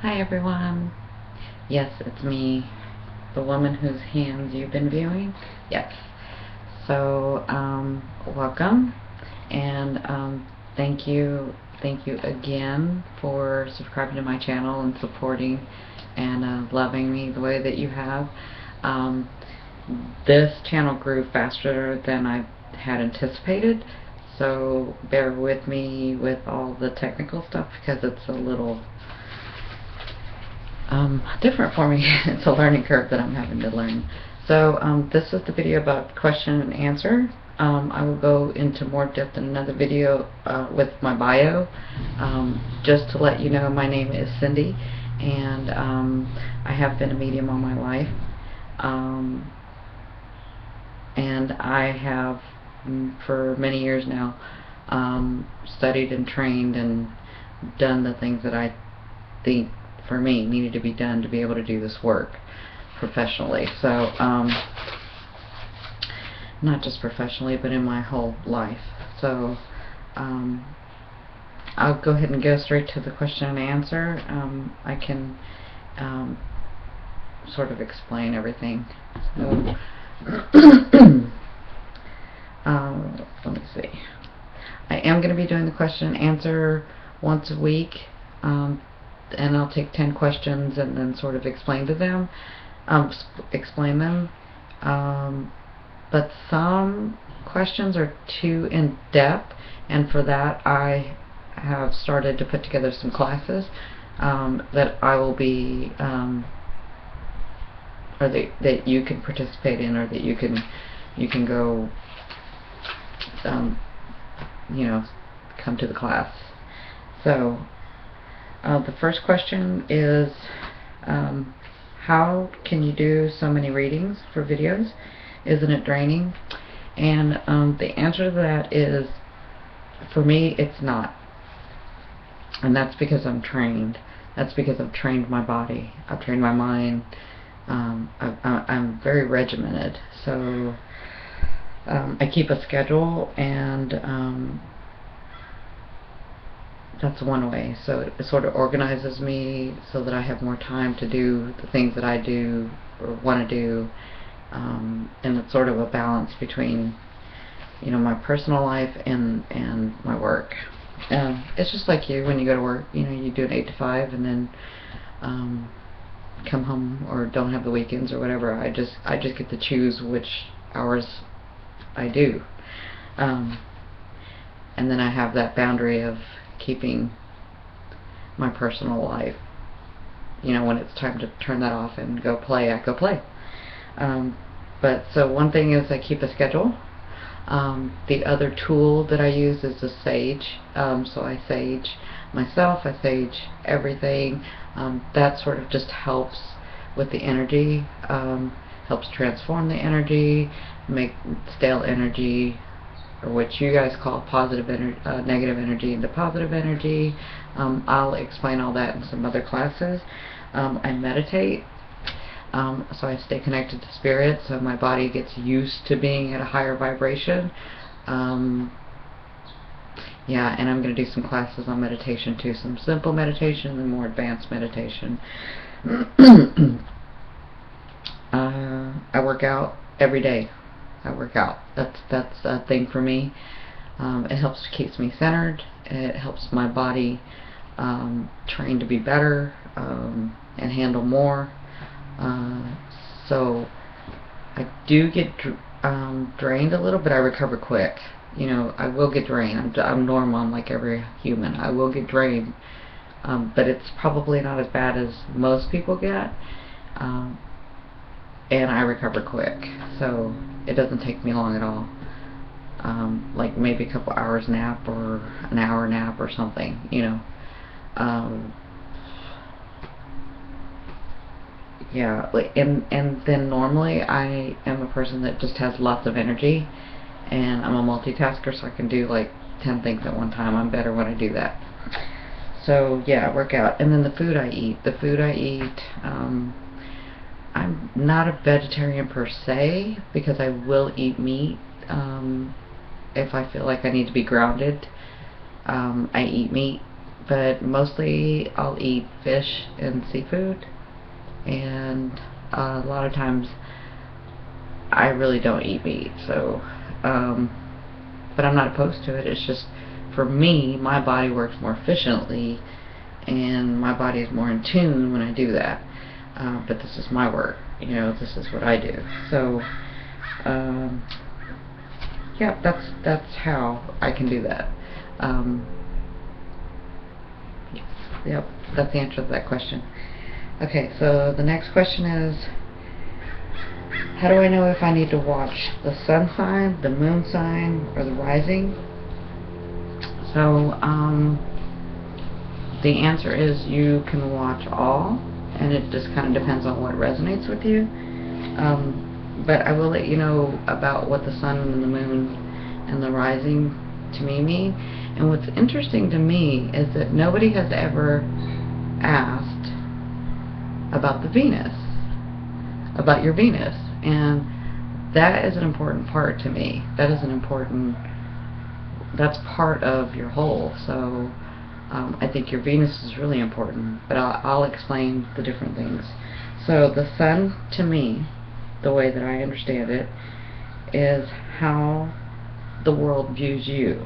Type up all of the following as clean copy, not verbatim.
Hi everyone. Yes, it's me, the woman whose hands you've been viewing. Yes. So, welcome, and thank you again for subscribing to my channel and supporting and loving me the way that you have. Um, this channel grew faster than I had anticipated, so bear with me with all the technical stuff because it's a little different for me. It's a learning curve that I'm having to learn. So this is the video about question and answer. I will go into more depth in another video with my bio. Just to let you know, my name is Cindy, and I have been a medium all my life. And I have, for many years now, studied and trained and done the things that I think for me needed to be done to be able to do this work professionally. So not just professionally, but in my whole life. So I'll go ahead and go straight to the question and answer. I can sort of explain everything. So let me see. I am going to be doing the question and answer once a week, and I'll take 10 questions and then sort of explain them. But some questions are too in depth, and for that I have started to put together some classes that I will be or that you can participate in, or that you can go come to the class. So the first question is, how can you do so many readings for videos? Isn't it draining? And the answer to that is, for me, it's not. And that's because I'm trained. That's because I've trained my body. I've trained my mind. I'm very regimented. So I keep a schedule, and that's one way. So it sort of organizes me so that I have more time to do the things that I do or want to do, and it's sort of a balance between my personal life and my work. It's just like you, when you go to work, you do an 8 to 5 and then come home, or don't have the weekends or whatever. I just get to choose which hours I do, and then I have that boundary of keeping my personal life. When it's time to turn that off and go play, I go play. But so one thing is I keep a schedule. The other tool that I use is the sage. So I sage myself, I sage everything. That sort of just helps with the energy, helps transform the energy, make stale energy, or what you guys call negative energy, into positive energy. I'll explain all that in some other classes. I meditate, so I stay connected to spirit, so my body gets used to being at a higher vibration. Yeah, and I'm going to do some classes on meditation too, some simple meditation and more advanced meditation. I work out every day. I work out. That's a thing for me. It helps, keeps me centered. It helps my body train to be better and handle more. So I do get drained a little, but I recover quick. I will get drained. I'm normal. I'm like every human. I will get drained, but it's probably not as bad as most people get. And I recover quick, so it doesn't take me long at all. Like maybe a couple hours nap, or an hour nap or something, yeah, and then normally I am a person that just has lots of energy, and I'm a multitasker, so I can do like 10 things at one time. I'm better when I do that. So yeah, I work out. And then the food I eat, I'm not a vegetarian per se, because I will eat meat if I feel like I need to be grounded. I eat meat, but mostly I'll eat fish and seafood, and a lot of times I really don't eat meat. So, but I'm not opposed to it. It's just, for me, my body works more efficiently, and my body is more in tune when I do that. But this is my work, you know, this is what I do. So, yeah, that's how I can do that. Yep, that's the answer to that question. Okay, so the next question is, how do I know if I need to watch the sun sign, the moon sign, or the rising? So, the answer is you can watch all, and it just kind of depends on what resonates with you. But I will let you know about what the sun and the moon and the rising to me mean. And what's interesting to me is that nobody has ever asked about the Venus, about your Venus. And that is an important part to me. That's part of your whole. So I think your Venus is really important, but I'll explain the different things. So the sun, to me, the way that I understand it, is how the world views you.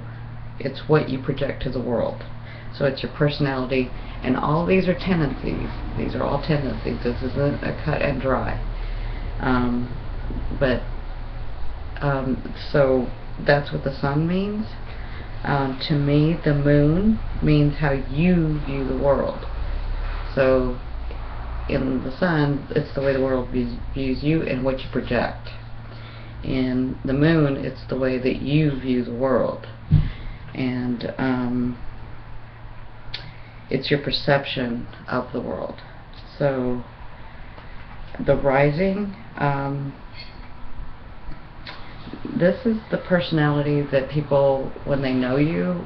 It's what you project to the world. So it's your personality, and all these are tendencies. These are all tendencies. This isn't a cut and dry. So that's what the sun means. To me, the moon means how you view the world. So in the sun, it's the way the world views you and what you project. In the moon, it's the way that you view the world. And it's your perception of the world. So the rising, this is the personality that people, when they know you,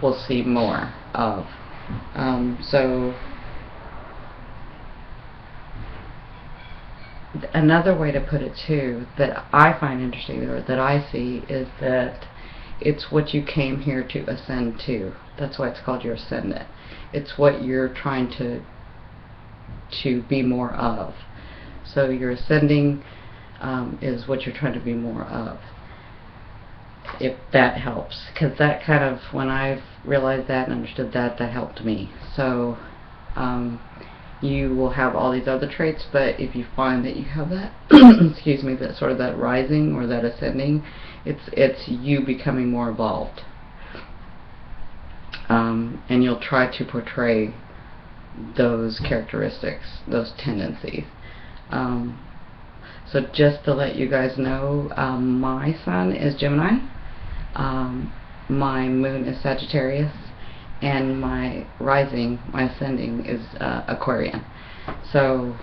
will see more of. So another way to put it too, that I find interesting, or that I see, is that it's what you came here to ascend to. That's why it's called your ascendant. It's what you're trying to be more of. So your ascending is what you're trying to be more of. If that helps, because that kind of, when I realized that and understood that, that helped me. So you will have all these other traits, but if you find that you have that, excuse me, that sort of that rising or that ascending, it's you becoming more evolved. And you'll try to portray those characteristics, those tendencies. So just to let you guys know, my sun is Gemini, my moon is Sagittarius, and my rising, my ascending, is Aquarian. So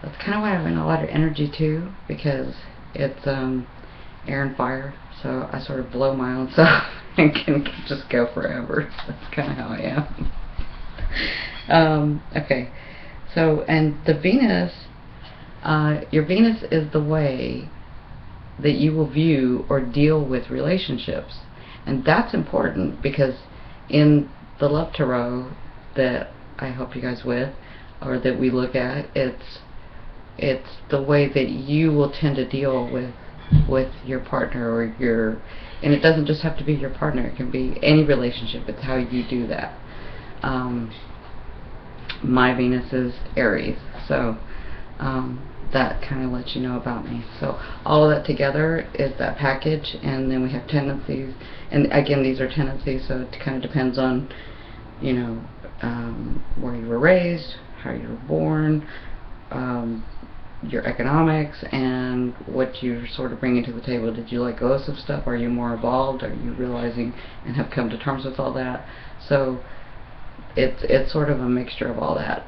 that's kind of why I have a lot of energy too, because it's air and fire. So I sort of blow my own self and can just go forever. That's kind of how I am. Okay, so, and the Venus, your Venus is the way that you will view or deal with relationships. And that's important, because in the Love Tarot that I help you guys with, or that we look at, it's the way that you will tend to deal with your partner, or and it doesn't just have to be your partner, it can be any relationship. It's how you do that. My Venus is Aries, so that kind of lets you know about me. So all of that together is that package, and then we have tendencies, and again, these are tendencies, so it kind of depends on, you know, where you were raised, how you were born, your economics, and what you're sort of bringing to the table. Did you let go of some stuff? Are you more evolved? Are you realizing and have come to terms with all that? So it's sort of a mixture of all that.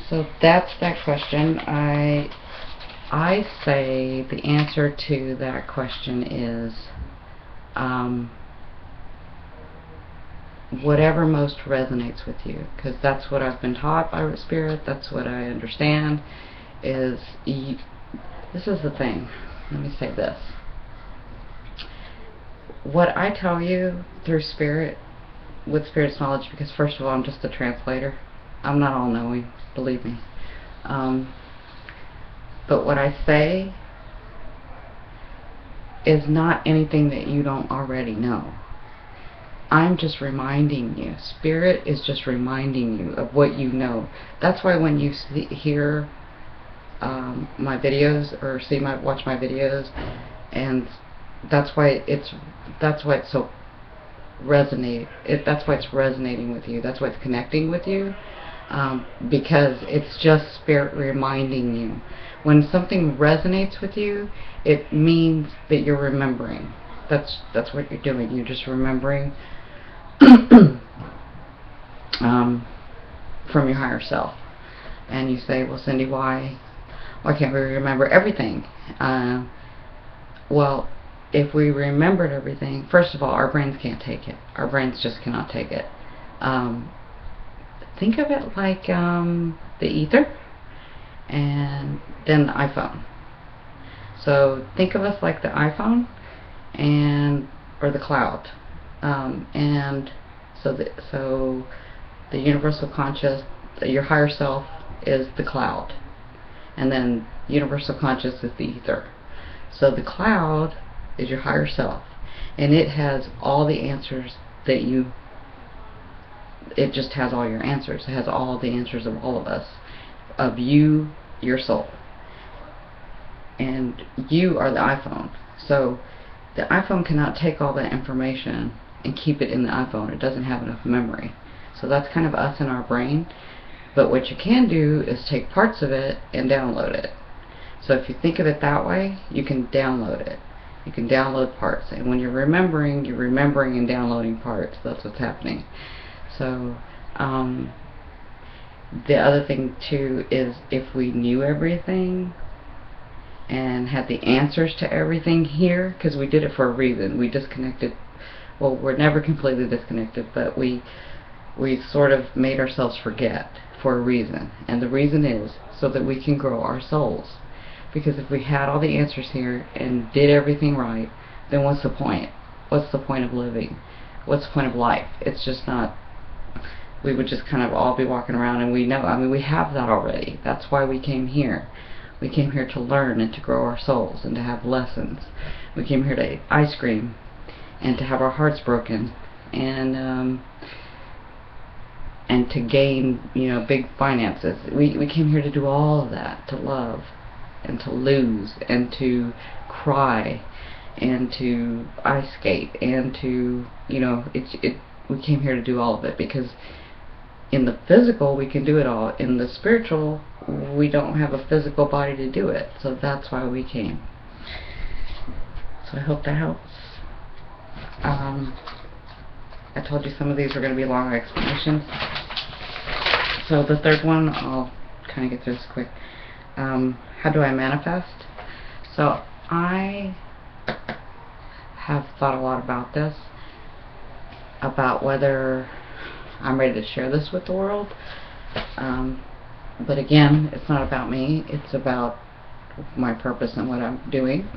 So that's that question. I say the answer to that question is whatever most resonates with you, because that's what I've been taught by Spirit. That's what I understand. This is the thing. Let me say this. what I tell you through Spirit, with Spirit's knowledge, because first of all, I'm just a translator. I'm not all-knowing, believe me. But what I say is not anything that you don't already know. I'm just reminding you. Spirit is just reminding you of what you know. That's why when you hear my videos or watch my videos, and that's why it's so that's why it's resonating with you. That's why it's connecting with you, because it's just Spirit reminding you. When something resonates with you, it means that you're remembering. That's what you're doing. You're just remembering from your higher self. And you say, well, Cindy, why can't we remember everything? Well, if we remembered everything, first of all, our brains can't take it. Our brains just cannot take it. Think of it like the ether and then the iPhone. So think of us like the iPhone or the cloud. And so the universal conscious, your higher self, is the cloud, and then universal conscious is the ether. So the cloud is your higher self, and it has all the answers that it just has all your answers. It has all the answers of all of us, of you, your soul, and you are the iPhone. So the iPhone cannot take all that information and keep it in the iPhone. It doesn't have enough memory. So that's kind of us in our brain. But what you can do is take parts of it and download it. So if you think of it that way, you can download it. You can download parts. And when you're remembering and downloading parts. That's what's happening. So the other thing too is, if we knew everything and had the answers to everything here, because we did it for a reason. We disconnected. Well, we're never completely disconnected, but we sort of made ourselves forget for a reason. And the reason is so that we can grow our souls. Because if we had all the answers here and did everything right, then what's the point? What's the point of living? What's the point of life? It's just not. We would just kind of all be walking around, and we know, I mean, we have that already. That's why we came here. We came here to learn and to grow our souls and to have lessons. We came here to eat ice cream and to have our hearts broken, and to gain, big finances. We came here to do all of that, to love and to lose and to cry and to ice skate and to, we came here to do all of it, because in the physical we can do it all. In the spiritual, we don't have a physical body to do it. So that's why we came. So I hope that helps. I told you some of these were going to be long explanations. So the third one, I'll kind of get through this quick. How do I manifest? So I have thought a lot about this, about whether I'm ready to share this with the world. But again, it's not about me. It's about my purpose and what I'm doing.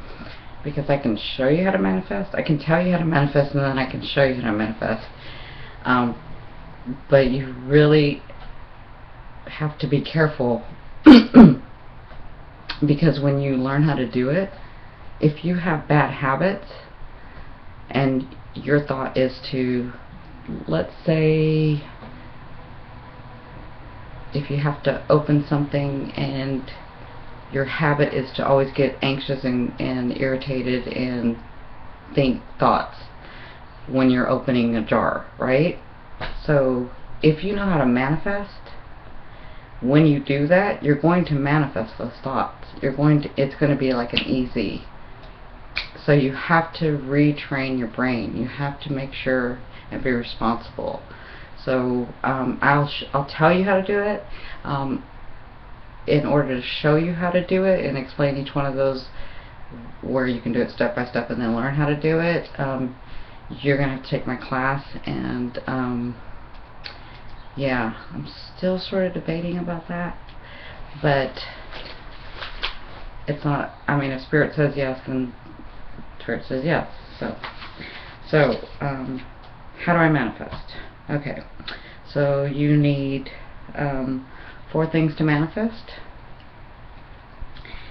Because I can show you how to manifest. I can tell you how to manifest, and then I can show you how to manifest. But you really have to be careful. Because when you learn how to do it, if you have bad habits and your thought is to, let's say, if you have to open something and your habit is to always get anxious and irritated and think thoughts when you're opening a jar, right? So if you know how to manifest, when you do that, you're going to manifest those thoughts. It's going to be like an easy. So you have to retrain your brain. You have to make sure and be responsible. So I'll tell you how to do it. In order to show you how to do it and explain each one of those, where you can do it step by step and then learn how to do it, you're going to have to take my class. And yeah, I'm still sort of debating about that, but it's not, I mean, if Spirit says yes, then Spirit says yes. So So, how do I manifest? Okay, so you need 4 things to manifest.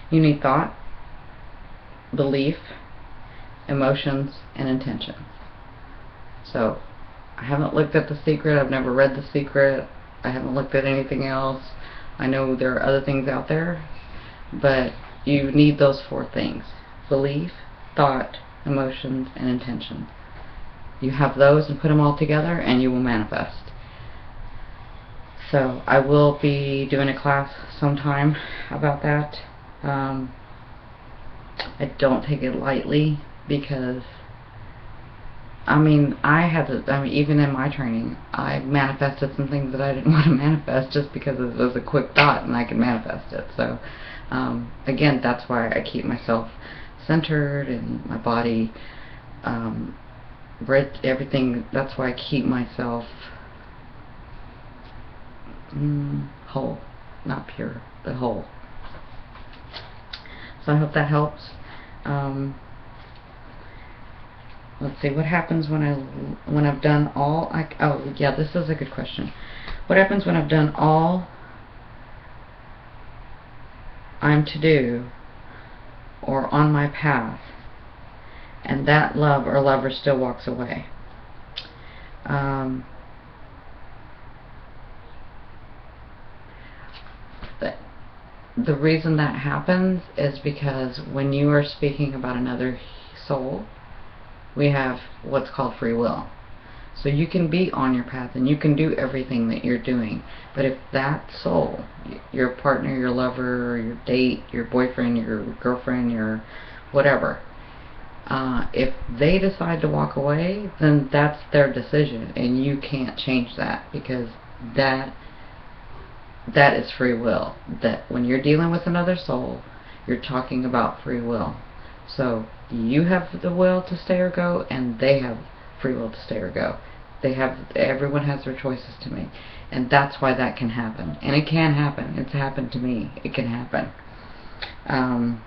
You need thought, belief, emotions, and intention. So, I haven't looked at The Secret. I've never read The Secret. I haven't looked at anything else. I know there are other things out there, but you need those 4 things: belief, thought, emotions, and intention. You have those and put them all together and you will manifest. So I will be doing a class sometime about that. I don't take it lightly because even in my training, I manifested some things that I didn't want to manifest just because it was a quick thought and I could manifest it. So, again, that's why I keep myself centered and my body, everything. That's why I keep myself whole, not pure, but whole. So I hope that helps. Let's see, what happens when I've done all oh yeah, this is a good question. What happens when I've done all I'm to do or on my path and that love or lover still walks away? The reason that happens is because when you are speaking about another soul, we have what's called free will. So you can be on your path and you can do everything that you're doing, but if that soul, your partner, your lover, your date, your boyfriend, your girlfriend, your whatever, if they decide to walk away, then that's their decision and you can't change that, because that is free will. That when you're dealing with another soul, you're talking about free will. So you have the will to stay or go, and they have free will to stay or go. Everyone has their choices to make, and that's why that can happen. And it can happen. It's happened to me. It can happen. And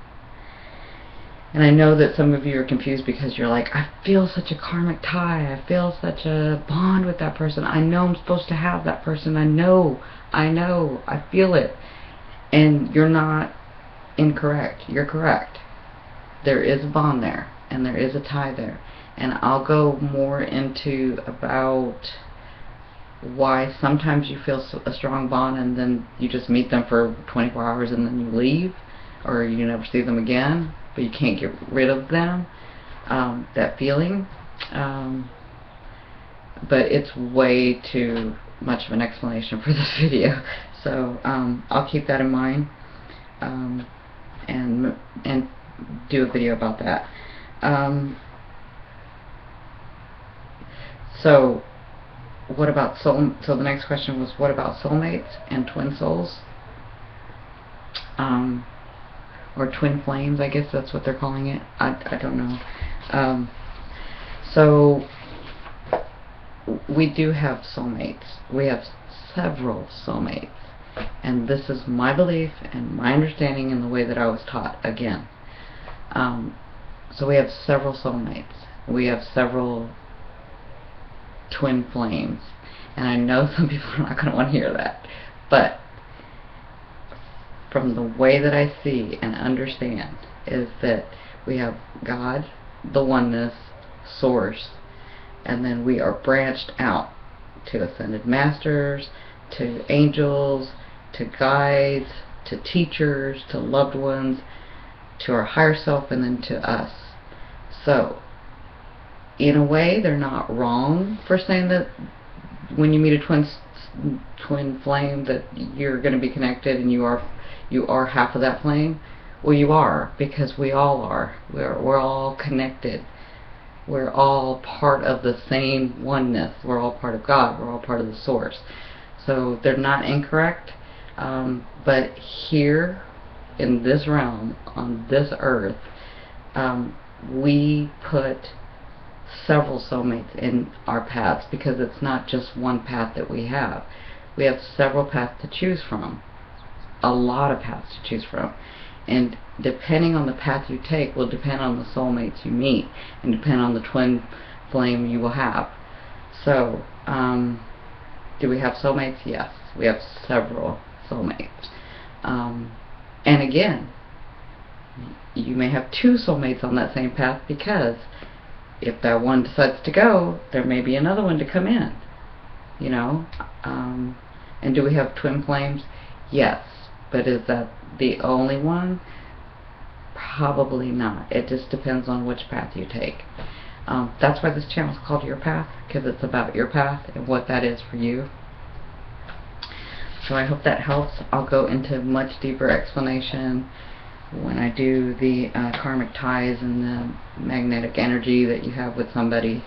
I know that some of you are confused because you're like, I feel such a karmic tie. I feel such a bond with that person. I know I'm supposed to have that person. I know. I feel it. And you're not incorrect. You're correct. There is a bond there, and there is a tie there. And I'll go more into about why sometimes you feel a strong bond and then you just meet them for 24 hours and then you leave, or you never see them again, but you can't get rid of them, that feeling. But it's way too much of an explanation for this video, so I'll keep that in mind, and do a video about that. So what about so the next question was, what about soulmates and twin souls, or twin flames? I guess that's what they're calling it. I don't know. So we do have soulmates. We have several soulmates, and this is my belief and my understanding and the way that I was taught, again. So we have several soulmates. We have several twin flames, and I know some people are not going to want to hear that, but from the way that I see and understand is that we have God, the oneness, source, and then we are branched out to ascended masters, to angels, to guides, to teachers, to loved ones, to our higher self, and then to us. So in a way, they're not wrong for saying that when you meet a twin flame that you're going to be connected and you are half of that flame. Well, you are, because we all are. We're all connected. We're all part of the same oneness. We're all part of God. We're all part of the source. So they're not incorrect, but here in this realm, on this earth, we put several soulmates in our paths, because it's not just one path that we have. We have several paths to choose from, a lot of paths to choose from, and depending on the path you take will depend on the soulmates you meet, and depend on the twin flame you will have. So, do we have soulmates? Yes, we have several soulmates. And again, you may have two soulmates on that same path, because if that one decides to go, there may be another one to come in, you know. And do we have twin flames? Yes, but is that the only one? Probably not. It just depends on which path you take. That's why this channel is called Your Path, because it's about your path and what that is for you. So I hope that helps. I'll go into much deeper explanation when I do the karmic ties and the magnetic energy that you have with somebody,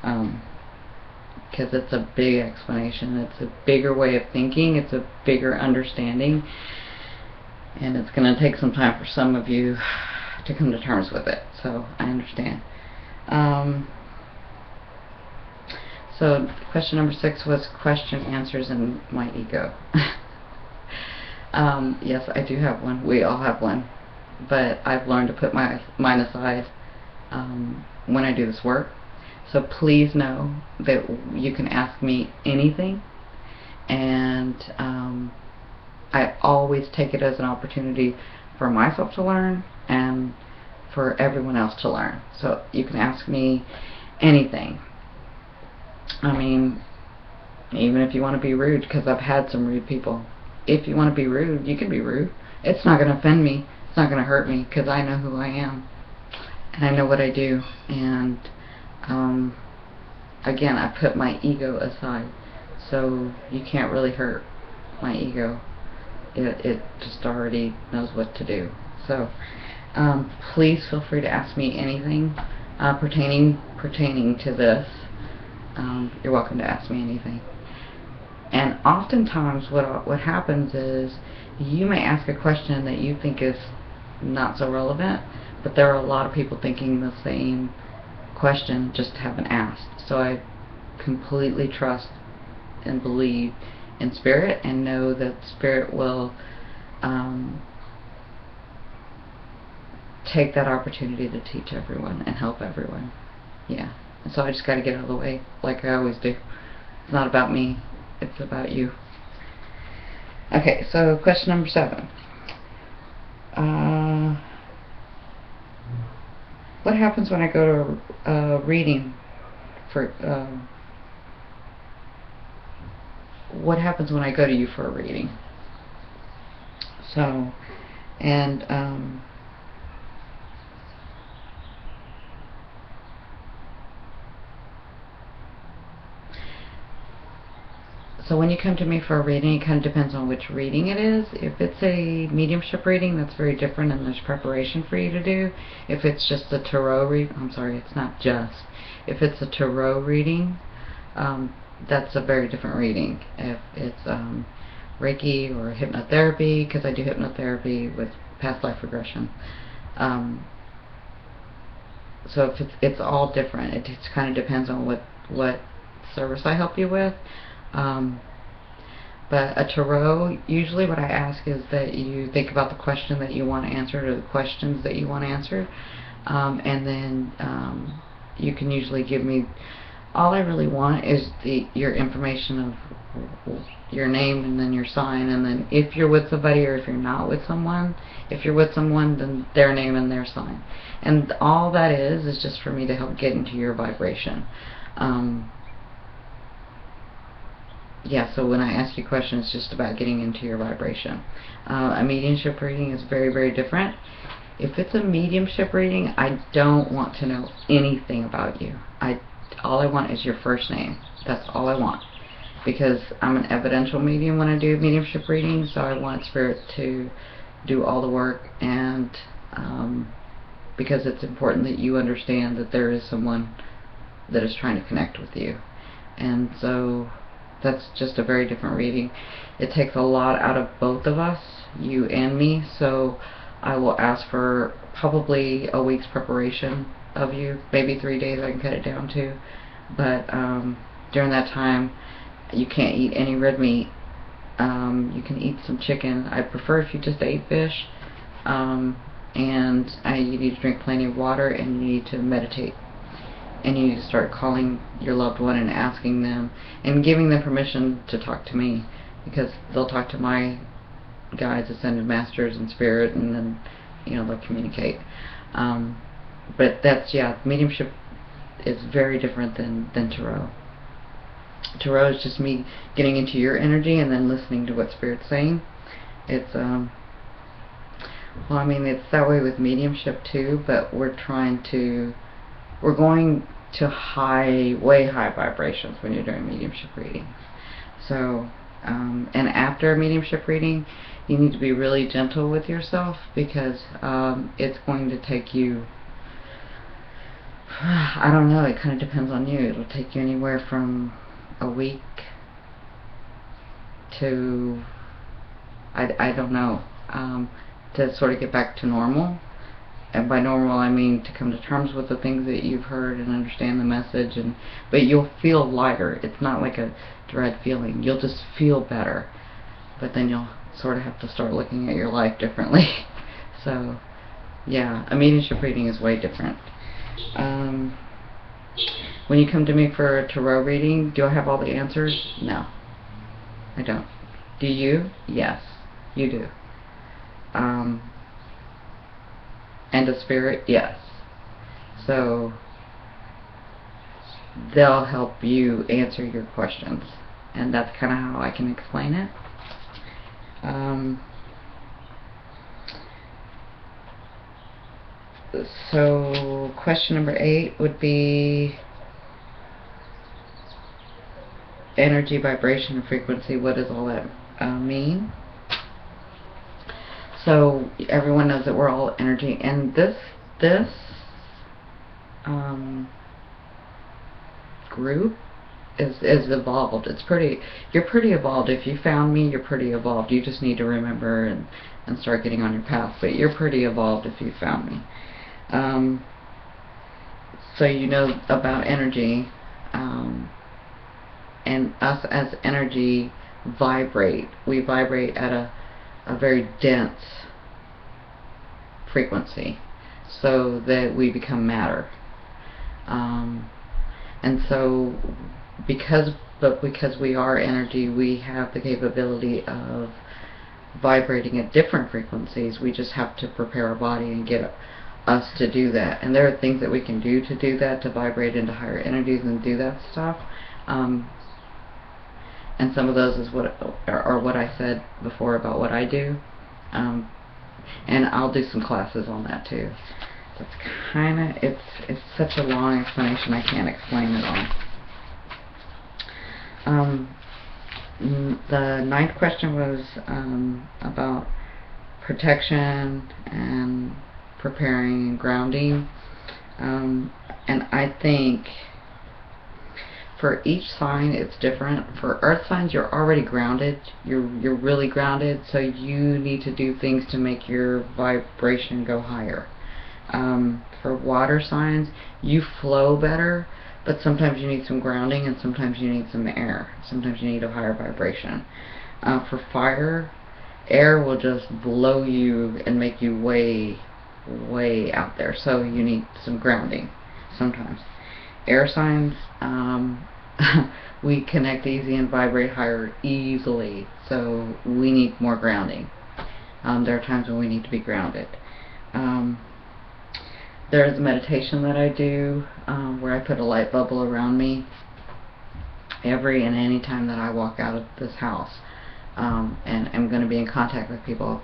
because it's a big explanation. It's a bigger way of thinking. It's a bigger understanding, and it's going to take some time for some of you to come to terms with it. So I understand. So question number 6 was question, answers, and my ego. Yes, I do have one. We all have one. But I've learned to put mine aside when I do this work. So please know that you can ask me anything, and I always take it as an opportunity for myself to learn and for everyone else to learn. So you can ask me anything. I mean, even if you want to be rude, because I've had some rude people. If you want to be rude, you can be rude. It's not going to offend me. It's not going to hurt me, because I know who I am and I know what I do. And again, I put my ego aside, so you can't really hurt my ego. It just already knows what to do. So please feel free to ask me anything pertaining to this. You're welcome to ask me anything. And oftentimes what happens is you may ask a question that you think is not so relevant, but there are a lot of people thinking the same question, just haven't asked. So I completely trust and believe in Spirit, and know that Spirit will take that opportunity to teach everyone and help everyone. Yeah. And so I just got to get out of the way, like I always do. It's not about me, it's about you. Okay, so question number 7. What happens when I go to a reading for what happens when I go to you for a reading? So, and so when you come to me for a reading, it kind of depends on which reading it is. If it's a mediumship reading, that's very different, and there's preparation for you to do. If it's just a tarot reading, I'm sorry, it's not just. If it's a tarot reading, that's a very different reading. If it's Reiki or hypnotherapy, because I do hypnotherapy with past life regression. So if it's all different. It just kind of depends on what service I help you with. But a tarot, usually what I ask is that you think about the question that you want answered, or the questions that you want answered, and then you can usually give me, all I really want is your information of your name and then your sign, and then if you're with somebody or if you're not with someone. If you're with someone, then their name and their sign. And all that is just for me to help get into your vibration. Yeah, so when I ask you questions, it's just about getting into your vibration. A mediumship reading is very, very different. If it's a mediumship reading, I don't want to know anything about you. All I want is your first name. That's all I want. Because I'm an evidential medium when I do mediumship readings, so I want Spirit to do all the work, and because it's important that you understand that there is someone that is trying to connect with you. And so that's just a very different reading. It takes a lot out of both of us, you and me, so I will ask for probably a week's preparation of you, maybe 3 days I can cut it down to, but during that time you can't eat any red meat. You can eat some chicken. I prefer if you just ate fish, and you need to drink plenty of water, and you need to meditate. and you start calling your loved one and asking them and giving them permission to talk to me, because they'll talk to my guides, ascended masters, and spirit, and then they'll communicate. But that's, yeah, mediumship is very different than tarot. Tarot is just me getting into your energy and then listening to what spirit's saying. It's well, I mean, it's that way with mediumship too, but we're going to way high vibrations when you're doing mediumship readings. So, and after a mediumship reading, you need to be really gentle with yourself, because it's going to take you, I don't know, it kind of depends on you. It'll take you anywhere from a week to, I don't know, to sort of get back to normal. And by normal, I mean to come to terms with the things that you've heard and understand the message. But you'll feel lighter. It's not like a dread feeling. You'll just feel better. But then you'll sort of have to start looking at your life differently. So, yeah, a mediumship reading is way different. When you come to me for a tarot reading, do I have all the answers? No, I don't. Do you? Yes, you do. And a spirit? Yes. So they'll help you answer your questions, and that's kind of how I can explain it. So question number 8 would be energy, vibration, and frequency. What does all that mean? So everyone knows that we're all energy, and this group is evolved. You're pretty evolved. If you found me, you're pretty evolved. You just need to remember and start getting on your path. But you're pretty evolved if you found me. So you know about energy, and us as energy vibrate. We vibrate at a very dense frequency, so that we become matter. And so because we are energy, we have the capability of vibrating at different frequencies. We just have to prepare our body and get us to do that. And there are things that we can do to do that, to vibrate into higher energies and do that stuff. And some of those is what I said before about what I do. And I'll do some classes on that too. So it's such a long explanation, I can't explain it all. The 9th question was about protection and preparing and grounding. And I think for each sign it's different. For earth signs, you're already grounded. You're really grounded, so you need to do things to make your vibration go higher. For water signs, you flow better, but sometimes you need some grounding, and sometimes you need some air. Sometimes you need a higher vibration. For fire, air will just blow you and make you way out there, so you need some grounding sometimes. Air signs, we connect easy and vibrate higher easily, so we need more grounding. There are times when we need to be grounded. There's a meditation that I do where I put a light bubble around me every and any time that I walk out of this house, and I'm going to be in contact with people,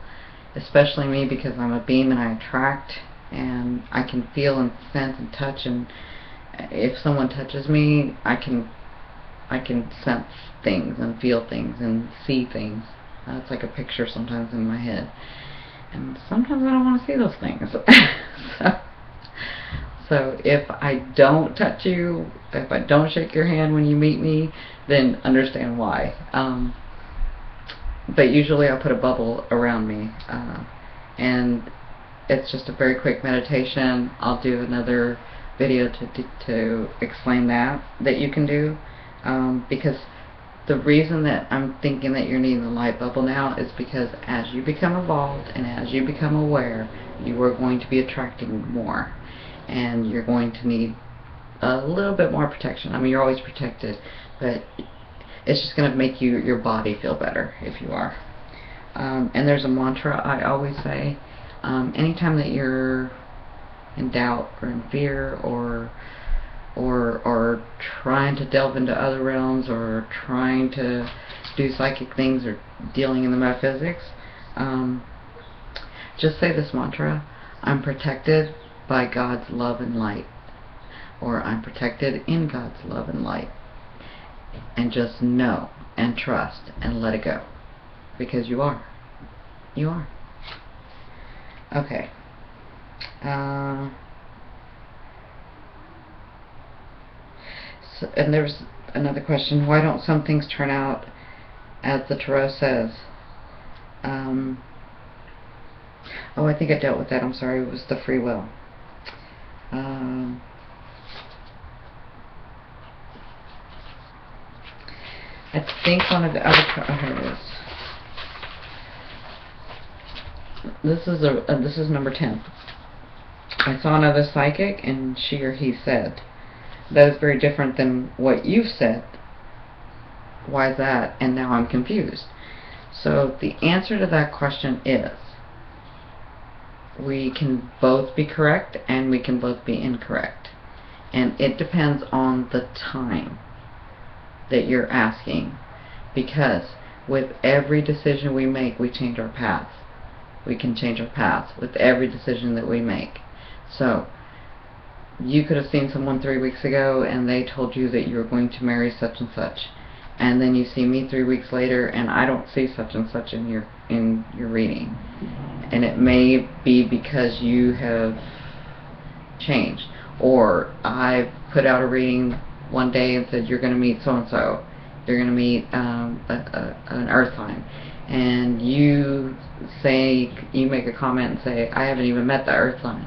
especially me, because I'm a beam and I attract, and I can feel and sense and touch, and if someone touches me, I can sense things and feel things and see things. It's like a picture sometimes in my head, and sometimes I don't want to see those things. So if I don't touch you, if I don't shake your hand when you meet me, then understand why. But usually I'll put a bubble around me, and it's just a very quick meditation. I'll do another video to explain that you can do, because the reason that I'm thinking that you're needing the light bubble now is because as you become evolved and as you become aware, you are going to be attracting more, and you're going to need a little bit more protection. I mean, you're always protected, but it's just going to make your body feel better if you are. And there's a mantra I always say. Anytime that you're in doubt or in fear or trying to delve into other realms or trying to do psychic things or dealing in the metaphysics, just say this mantra: I'm protected by God's love and light, or I'm protected in God's love and light. And just know and trust and let it go, because you are. You are. Okay. So, and there's another question: why don't some things turn out as the tarot says? Oh, I think I dealt with that. I'm sorry. It was the free will. I think one of the other here it is. This is number 10. I saw another psychic, and she or he said, that is very different than what you've said. Why is that? And now I'm confused. So the answer to that question is, we can both be correct and we can both be incorrect. And it depends on the time that you're asking, because with every decision we make, we change our path. We can change our path with every decision that we make. So you could have seen someone 3 weeks ago and they told you that you were going to marry such and such, and then you see me 3 weeks later and I don't see such and such in your reading. And it may be because you have changed, or I put out a reading one day and said you're going to meet so and so, you're going to meet an earth sign, and you make a comment and say, I haven't even met the earth sign.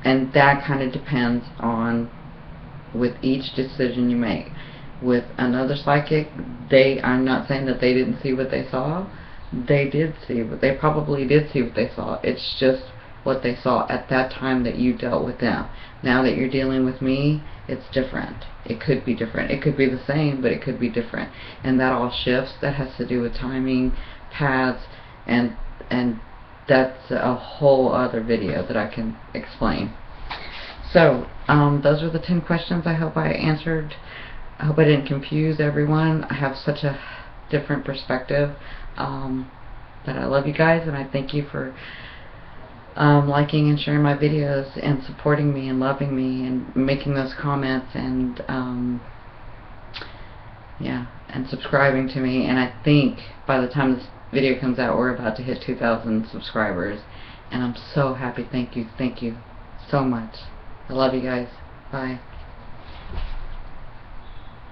And that kind of depends on, with each decision you make. With another psychic, I'm not saying that they didn't see what they saw. They probably did see what they saw. It's just what they saw at that time that you dealt with them. Now that you're dealing with me, it's different. It could be different. It could be the same, but it could be different. And that all shifts. That has to do with timing, paths, and that's a whole other video that I can explain. So, those are the 10 questions I hope I answered. I hope I didn't confuse everyone. I have such a different perspective. But I love you guys, and I thank you for liking and sharing my videos and supporting me and loving me and making those comments and yeah, and subscribing to me. And I think by the time this video comes out, we're about to hit 2,000 subscribers, and I'm so happy. Thank you so much. I love you guys. Bye.